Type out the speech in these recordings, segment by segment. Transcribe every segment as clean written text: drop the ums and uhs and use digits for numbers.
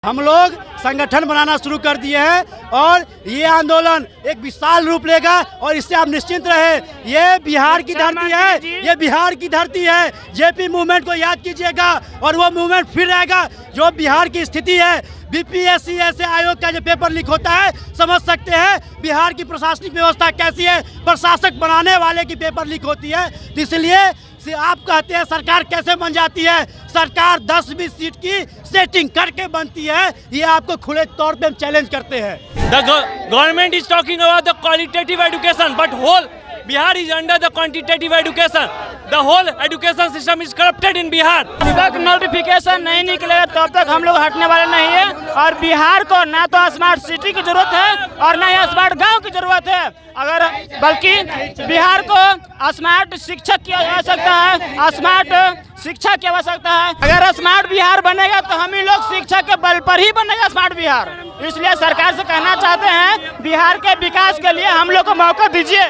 हम लोग संगठन बनाना शुरू कर दिए हैं और ये आंदोलन एक विशाल रूप लेगा और इससे आप निश्चिंत रहे। ये बिहार की धरती है, ये बिहार की धरती है। जेपी मूवमेंट को याद कीजिएगा और वो मूवमेंट फिर रहेगा। जो बिहार की स्थिति है, बीपीएससी ऐसे आयोग का जो पेपर लीक होता है, समझ सकते हैं बिहार की प्रशासनिक व्यवस्था कैसी है। प्रशासक बनाने वाले की पेपर लीक होती है, तो इसलिए आप कहते हैं सरकार कैसे बन जाती है। सरकार 10-20 सीट की सेटिंग करके बनती है। ये आपको खुले तौर पे हम चैलेंज करते हैं। The government is talking about the qualitative education, but whole Bihar is under the quantitative education. The whole education system is corrupted in Bihar. जब तक नोटिफिकेशन नहीं निकलेगा तब तक हम लोग हटने वाले नहीं है। और बिहार को ना तो स्मार्ट सिटी की जरूरत है और ना ही स्मार्ट गांव की जरूरत है, अगर बल्कि बिहार को स्मार्ट शिक्षक की आवश्यकता है, स्मार्ट शिक्षा की आवश्यकता है। अगर स्मार्ट बिहार बनेगा तो हम ही लोग शिक्षा के बल पर ही बनेगा स्मार्ट बिहार। इसलिए सरकार से कहना चाहते हैं बिहार के विकास के लिए हम लोग को मौका दीजिए।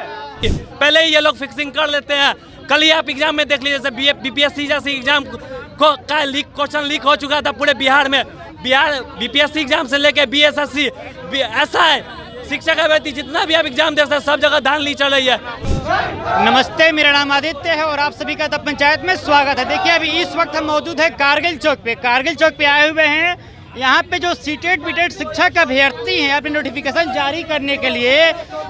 पहले ही ये लोग फिक्सिंग कर लेते हैं। कल ही आप एग्जाम में देख लीजिए, जैसे बीपीएससी जैसे एग्जाम को का क्वेश्चन लीक हो चुका था पूरे बिहार में। बिहार बीपीएससी एग्जाम से लेके बीएसएससी ऐसा है, शिक्षा का व्यक्ति जितना भी आप एग्जाम दे सकते हैं, सब जगह धांधली चल रही है। नमस्ते, मेरा नाम आदित्य है और आप सभी का तब पंचायत में स्वागत है। देखिए अभी इस वक्त हम मौजूद है कारगिल चौक पे। कारगिल चौक पे आए हुए हैं। यहाँ पे जो सीटेड बीटेड शिक्षक अभ्यर्थी हैं, अपने नोटिफिकेशन जारी करने के लिए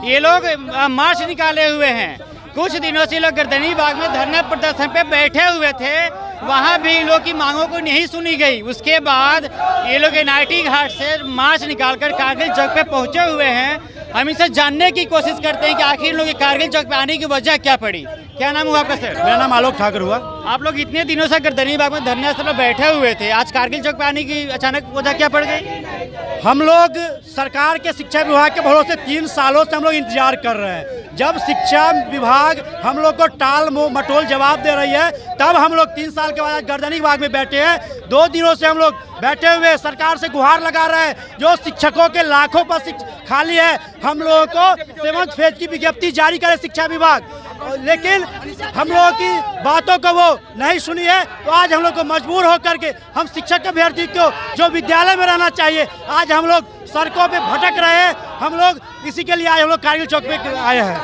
ये लोग मार्च निकाले हुए हैं। कुछ दिनों से लोग गर्दनी बाग में धरना प्रदर्शन पे बैठे हुए थे, वहाँ भी इन लोग की मांगों को नहीं सुनी गई। उसके बाद ये लोग एनआईटी घाट से मार्च निकालकर कारगिल चौक पे पहुँचे हुए हैं। हम इनसे जानने की कोशिश करते हैं कि आखिर इन लोग कारगिल चौक पे आने की वजह क्या पड़ी। क्या नाम हुआ आपका सर? मेरा नाम आलोक ठाकुर हुआ। आप लोग इतने दिनों से गर्दनी बाग में धरने स्थल पर बैठे हुए थे, आज कारगिल चौक पे आने की अचानक वजह क्या पड़ गई? हम लोग सरकार के शिक्षा विभाग के भरोसे 3 सालों से हम लोग इंतजार कर रहे हैं। जब शिक्षा विभाग हम लोग को टाल मटोल जवाब दे रही है, तब हम लोग 3 साल के बाद गर्दनी बाग में बैठे हैं। 2 दिनों से हम लोग बैठे हुए सरकार से गुहार लगा रहे हैं। जो शिक्षकों के लाखों पर खाली है, हम लोगों को 7th फेज की विज्ञप्ति जारी करे शिक्षा विभाग, लेकिन हम लोगों की बातों को वो नहीं सुनी है। तो आज हम लोग को मजबूर होकर के हम शिक्षक अभ्यर्थी को जो विद्यालय में रहना चाहिए, आज हम लोग सड़कों पे भटक रहे हैं। हम लोग इसी के लिए आए, हम लोग कारगिल चौक पे आए हैं।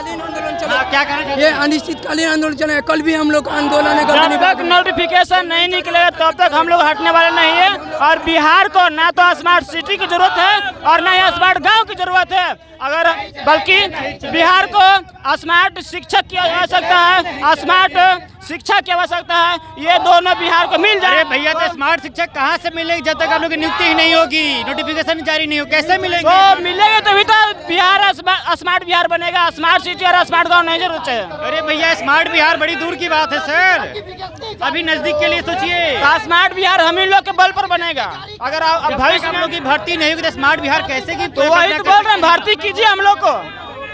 क्या कहना? ये अनिश्चितकालीन आंदोलन चल रहा है। कल भी हम लोग आंदोलन जब तक नोटिफिकेशन नहीं निकलेगा तब तक हम लोग हटने वाले नहीं है। और बिहार को ना तो स्मार्ट सिटी की जरूरत है और ना ही स्मार्ट गांव की जरूरत है, अगर बल्कि बिहार को स्मार्ट शिक्षक की आवश्यकता है, स्मार्ट शिक्षा की आवश्यकता है। ये दोनों बिहार को मिल जाए। भैया तो स्मार्ट शिक्षक कहाँ से मिलेंगे जब तक आप लोग की नियुक्ति ही नहीं होगी, नोटिफिकेशन जारी नहीं हो, कैसे मिलेंगे? तो मिलेंगे तभी तो बिहार स्मार्ट बिहार बनेगा। स्मार्ट सिटी और स्मार्ट गाँव नहीं जरूरत है। अरे भैया स्मार्ट बिहार बड़ी दूर की बात है सर, अभी नजदीक के लिए सोचिए। स्मार्ट बिहार हम ही लोग के बल पर बनेगा। अगर भविष्य में लोग की भर्ती नहीं होगी तो स्मार्ट बिहार कैसे की? तो वही तो बोल रहे हैं, भर्ती कीजिए हम लोग को।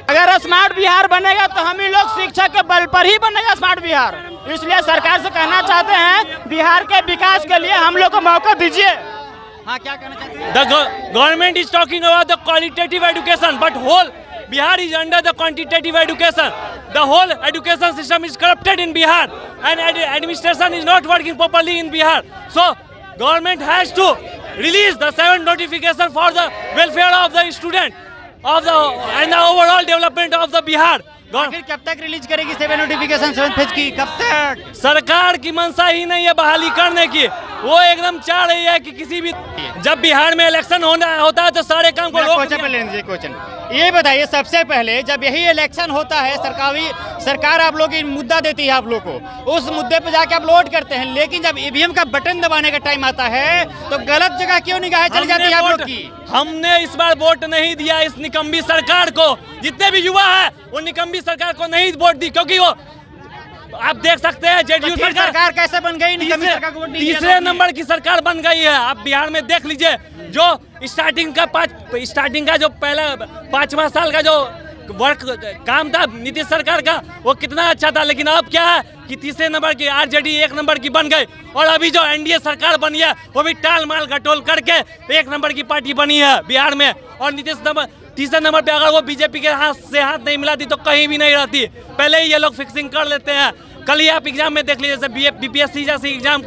अगर स्मार्ट बिहार बनेगा तो हम ही लोग शिक्षा के बल पर ही बनेगा स्मार्ट बिहार। इसलिए सरकार से कहना चाहते हैं बिहार के विकास के लिए हम लोग को मौका दीजिए। हाँ, क्या कहना चाहते हैं? The government is talking about the qualitative education, but whole Bihar is under the quantitative education. The whole education system is corrupted in Bihar, and administration is not working properly in Bihar. So government has to release the 7 notification for the welfare of the student of the and the overall development of the Bihar. आखिर कब तक release करेगी 7 notification 7th phase की? कब तक? सरकार की मंशा ही नहीं है बहाली करने की, वो एकदम चाह रही है कि किसी भी जब बिहार में इलेक्शन होता है तो सारे काम को क्वेश्चन ये बताइए, सबसे पहले जब यही इलेक्शन होता है, सरकार आप लोग की मुद्दा देती है, आप लोग को उस मुद्दे पे जाके आप वोट करते हैं, लेकिन जब ईवीएम का बटन दबाने का टाइम आता है तो गलत जगह क्यों निगाहें चली जाती है आप लोग की? हमने इस बार वोट नहीं दिया इस निकम्मी सरकार को। जितने भी युवा है वो निकम्मी सरकार को नहीं वोट दी, क्योंकि वो आप देख सकते हैं जेडीयू सरकार कैसे बन गई? तीसरे नंबर की सरकार बन गई है। आप बिहार में देख लीजिए, जो स्टार्टिंग का जो पहला 5वां साल का जो वर्क काम था नीतीश सरकार का, वो कितना अच्छा था। लेकिन अब क्या है कि तीसरे नंबर की आरजेडी 1 नंबर की बन गई, और अभी जो एनडीए सरकार बनी है वो भी टाल माल घटोल करके 1 नंबर की पार्टी बनी है बिहार में। और नीतीश तीसरे नंबर पे अगर वो बीजेपी के हाथ से हाथ नहीं मिलाती तो कहीं भी नहीं रहती। पहले ही ये लोग फिक्सिंग कर लेते हैं। कल ही आप एग्जाम में देख लीजिए, जैसे बीपीएससी जैसे एग्जाम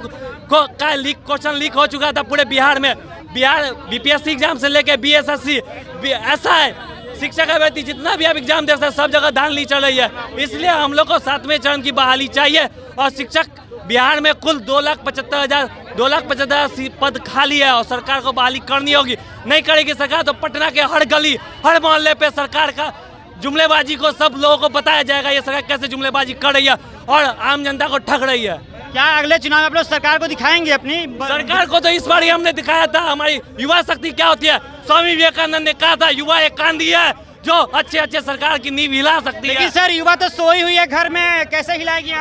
का लीक क्वेश्चन लीक हो चुका था पूरे बिहार में। बिहार बीपीएससी एग्जाम से लेके बीएसएससी ऐसा है, शिक्षक अभ्यर्थी जितना भी आप एग्जाम दे सकते हैं सब जगह धांधली चल रही है। इसलिए हम लोग को 7वें चरण की बहाली चाहिए। और शिक्षक बिहार में कुल 2,75,000 पद खाली है और सरकार को बहाली करनी होगी। नहीं करेगी सरकार तो पटना के हर गली हर मोहल्ले पे सरकार का जुमलेबाजी को सब लोगों को बताया जाएगा ये सरकार कैसे जुमलेबाजी कर रही है और आम जनता को ठग रही है। क्या अगले चुनाव में आप लोग सरकार को दिखाएंगे अपनी? सरकार को तो इस बार ही हमने दिखाया था हमारी युवा शक्ति क्या होती है। स्वामी विवेकानंद ने कहा था युवा एक कांधी है जो अच्छे सरकार की नींव हिला सकती है। लेकिन सर युवा तो सोई हुई है घर में, कैसे हिलाएगी?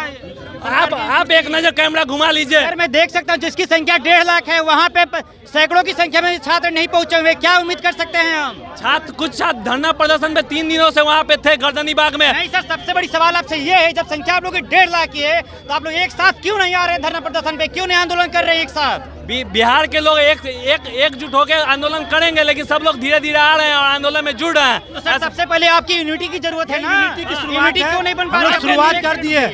आप एक नजर कैमरा घुमा लीजिए। सर मैं देख सकता हूँ जिसकी संख्या 1.5 लाख है वहाँ पे सैकड़ों की संख्या में छात्र नहीं पहुँचे हुए, क्या उम्मीद कर सकते हैं हम? कुछ छात्र धरना प्रदर्शन में 3 दिनों से वहाँ पे थे गर्दनी बाग में। नहीं सर, सबसे बड़ी सवाल आपसे ये है, जब संख्या आप लोग की 1.5 लाख की है तो आप लोग एक साथ क्यों नहीं आ रहे धरना प्रदर्शन पे, क्यों नहीं आंदोलन कर रहे एक साथ? बिहार के लोग एकजुट होकर आंदोलन करेंगे, लेकिन सब लोग धीरे धीरे आ रहे हैं और आंदोलन में जुड़ रहे हैं। तो सर सबसे पहले आपकी यूनिटी की जरूरत है ना, यूनिटी क्यों नहीं बन पा रही? शुरुआत कर दिए,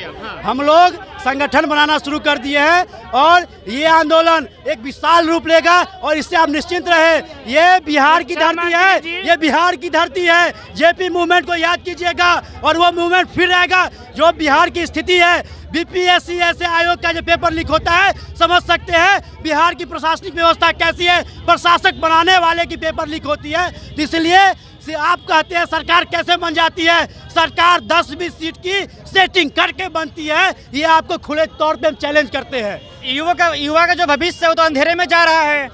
हम लोग संगठन बनाना शुरू कर दिए हैं और ये आंदोलन एक विशाल रूप लेगा और इससे आप निश्चिंत रहे। ये बिहार की धरती है, ये बिहार की धरती है। जेपी मूवमेंट को याद कीजिएगा और वो मूवमेंट फिर रहेगा। जो बिहार की स्थिति है, बीपीएससी ऐसे आयोग का जो पेपर लीक होता है, समझ सकते हैं बिहार की प्रशासनिक व्यवस्था कैसी है। प्रशासक बनाने वाले की पेपर लीक होती है, तो इसलिए आप कहते हैं सरकार कैसे बन जाती है। सरकार 10-20 सीट की सेटिंग करके बनती है, ये आपको खुले तौर पे हम चैलेंज करते हैं। युवा का जो भविष्य है वो तो अंधेरे में जा रहा है।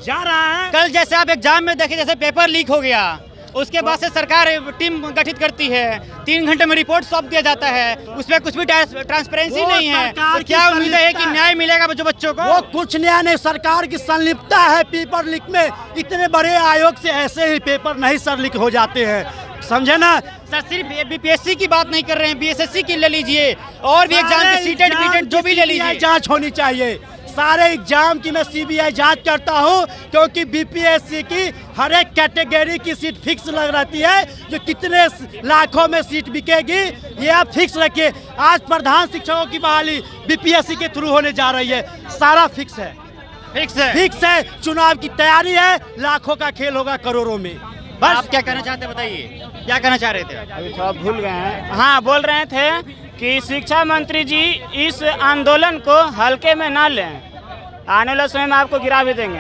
कल जैसे आप एग्जाम में देखे, जैसे पेपर लीक हो गया, उसके बाद से सरकार टीम गठित करती है, 3 घंटे में रिपोर्ट सौंप दिया जाता है, उसमें कुछ भी ट्रांसपेरेंसी नहीं है। तो क्या उम्मीद है कि न्याय मिलेगा जो बच्चों को? वो कुछ न्याय नहीं, सरकार की संलिप्तता है पेपर लीक में। इतने बड़े आयोग से ऐसे ही पेपर नहीं सर लीक हो जाते हैं, समझे ना सर? सिर्फ बीपीएससी की बात नहीं कर रहे हैं, बीएसएससी की ले लीजिए और भी एग्जाम की सीटेट बीटेट जो भी ले लीजिए, जांच होनी चाहिए। सारे एग्जाम की मैं सीबीआई जांच करता हूं, क्योंकि बीपीएससी की हर एक कैटेगरी की सीट फिक्स लग रहती है। जो कितने लाखों में सीट बिकेगी ये आप फिक्स रखिए। आज प्रधान शिक्षकों की बहाली बीपीएससी के थ्रू होने जा रही है, सारा फिक्स है। चुनाव की तैयारी है, लाखों का खेल होगा करोड़ों में। बस आप क्या कहना चाहते हैं बताइए, क्या कहना चाह रहे थे? अभी थोड़ा भूल गए हैं। हाँ, बोल रहे थे कि शिक्षा मंत्री जी इस आंदोलन को हल्के में ना लें, आने वाले समय में आपको गिरा भी देंगे।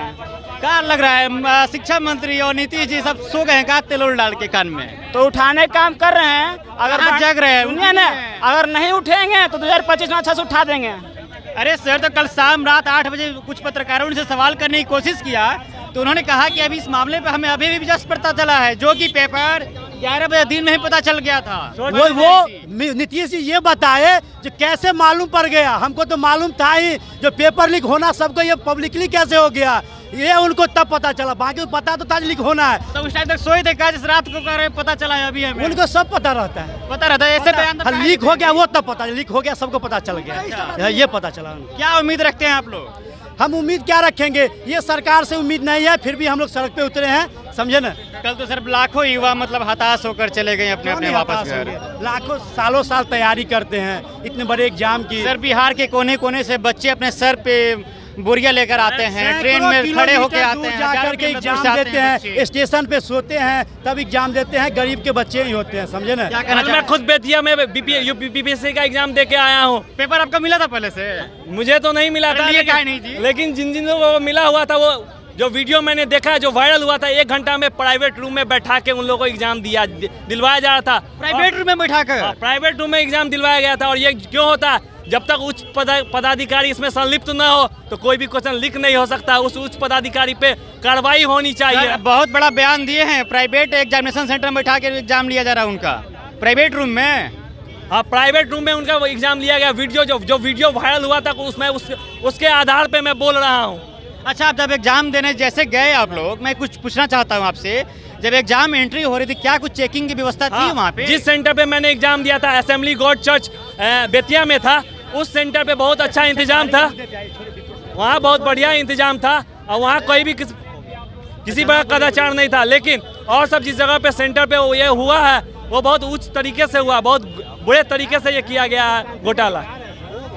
क्या लग रहा है शिक्षा मंत्री और नीतीश जी सब सो गए हैं का तेल डाल के कान में? तो उठाने का काम कर रहे हैं, अगर जग रहे हैं सुनिए ना, अगर नहीं उठेंगे तो 2025 में अच्छा से उठा देंगे। अरे सर, तो कल शाम रात 8 बजे कुछ पत्रकारों ने सवाल करने की कोशिश किया तो उन्होंने कहा कि अभी इस मामले पे हमें अभी भी जस्ट पता चला है, जो कि पेपर 11 बजे दिन में ही पता चल गया था। वो नीतीश जी ये बताए जो कैसे मालूम पड़ गया। हमको तो मालूम था ही, जो पेपर लीक होना सबको, ये पब्लिकली कैसे हो गया ये उनको तब पता चला, बाकी पता तो था लीक होना है। तो उस टाइम तक सोए थे क्या जिस रात को कर पता चला है? अभी हमें उनको सब पता रहता है, पता रहता है ऐसे लीक हो गया वो तब पता, लीक हो गया सबको पता चल गया, ये पता चला। क्या उम्मीद रखते हैं आप लोग? हम उम्मीद क्या रखेंगे, ये सरकार से उम्मीद नहीं है, फिर भी हम लोग सड़क पे उतरे हैं, समझे ना। कल तो सर लाखों युवा मतलब हताश होकर चले गए अपने वापस घर। लाखों सालों साल तैयारी करते हैं इतने बड़े एग्जाम की। सर बिहार के कोने कोने से बच्चे अपने सर पे बोरिया लेकर आते हैं, ट्रेन में खड़े होकर आते हैं, जाकर के एग्जाम देते हैं, स्टेशन पे सोते हैं तब एग्जाम देते हैं। गरीब के बच्चे ही होते हैं, समझे ना। मैं खुद बेतिया में बीपीएससी का एग्जाम दे के आया हूँ। पेपर आपका मिला था पहले से? मुझे तो नहीं मिला था, लेकिन जिन लोगों को मिला हुआ था, वो जो वीडियो मैंने देखा जो वायरल हुआ था, 1 घंटा में प्राइवेट रूम में बैठा के उन लोगों को एग्जाम दिलवाया जा रहा था। प्राइवेट रूम में बैठा कर? प्राइवेट रूम में एग्जाम दिलवाया गया था। और ये क्यों होता है? जब तक उच्च पदाधिकारी इसमें संलिप्त न हो तो कोई भी क्वेश्चन लीक नहीं हो सकता। उस उच्च पदाधिकारी पे कार्रवाई होनी चाहिए। बहुत बड़ा बयान दिए हैं, प्राइवेट एग्जामिनेशन सेंटर में बैठा के एग्जाम लिया जा रहा है उनका, प्राइवेट रूम में। हाँ, प्राइवेट रूम में उनका एग्जाम लिया गया। वीडियो जो वीडियो वायरल हुआ था उसमें उसके आधार पे मैं बोल रहा हूँ। अच्छा, आप जब एग्जाम देने जैसे गए आप लोग, मैं कुछ पूछना चाहता हूँ आपसे, जब एग्जाम एंट्री हो रही थी क्या कुछ चेकिंग की व्यवस्था थी वहाँ पे? जिस सेंटर पे मैंने एग्जाम दिया था, असेंबली गॉड चर्च बेतिया में था, उस सेंटर पे बहुत अच्छा इंतजाम था, वहाँ बहुत बढ़िया इंतजाम था और वहाँ कोई भी किसी बड़ा कदाचार नहीं था। लेकिन और सब जिस जगह पे सेंटर पे ये हुआ है वो बहुत उच्च तरीके से हुआ, बहुत बुरे तरीके से ये किया गया है घोटाला।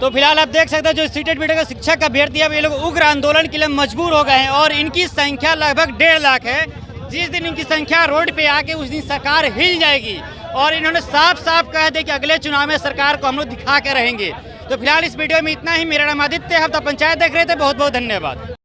तो फिलहाल आप देख सकते हैं जो सीटेड मीडिया का शिक्षक अभ्यर्थी है ये लोग उग्र आंदोलन के लिए मजबूर हो गए हैं और इनकी संख्या लगभग 1.5 लाख है। जिस दिन इनकी संख्या रोड पे आके उस दिन सरकार हिल जाएगी और इन्होंने साफ साफ कह दिया कि अगले चुनाव में सरकार को हम लोग दिखा के रहेंगे। तो फिलहाल इस वीडियो में इतना ही। मेरा नाम आदित्य, हफ्ता पंचायत देख रहे थे। बहुत बहुत धन्यवाद।